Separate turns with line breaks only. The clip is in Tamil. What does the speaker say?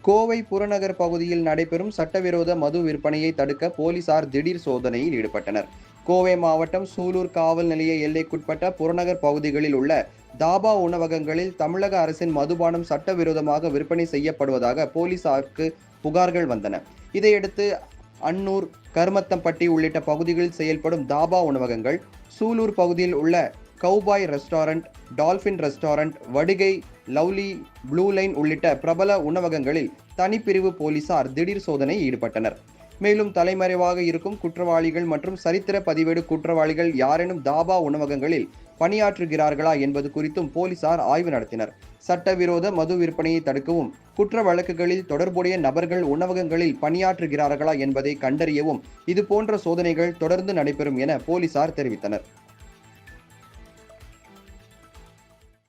கோவை புறநகர் பகுதியில் நடைபெறும் சட்டவிரோத மது விற்பனையை தடுக்க போலீசார் திடீர் சோதனையில் ஈடுபட்டனர். கோவை மாவட்டம் சூலூர் காவல் நிலைய எல்லைக்குட்பட்ட புறநகர் பகுதிகளில் உள்ள தாபா உணவகங்களில் தமிழக அரசின் மதுபானம் சட்டவிரோதமாக விற்பனை செய்யப்படுவதாக போலீசாருக்கு புகார்கள் வந்தன. இதையடுத்து அன்னூர், கருமத்தம்பட்டி உள்ளிட்ட பகுதிகளில் செயல்படும் தாபா உணவகங்கள், சூலூர் பகுதியில் உள்ள கவுபாய் ரெஸ்டாரண்ட், டால்பின் ரெஸ்டாரண்ட், வடுகை, லவ்லி, ப்ளூ லைன் உள்ளிட்ட பிரபல உணவகங்களில் தனிப்பிரிவு போலீசார் திடீர் சோதனையில் ஈடுபட்டனர். மேலும் தலைமறைவாக இருக்கும் குற்றவாளிகள் மற்றும் சரித்திர பதிவேடு குற்றவாளிகள் யாரேனும் தாபா உணவகங்களில் பணியாற்றுகிறார்களா என்பது குறித்தும் போலீசார் ஆய்வு நடத்தினர். சட்டவிரோத மது விற்பனையை தடுக்கவும், குற்ற வழக்குகளில் தொடர்புடைய நபர்கள் உணவகங்களில் பணியாற்றுகிறார்களா என்பதை கண்டறியவும் இதுபோன்ற சோதனைகள் தொடர்ந்து நடைபெறும் என போலீசார் தெரிவித்தனர்.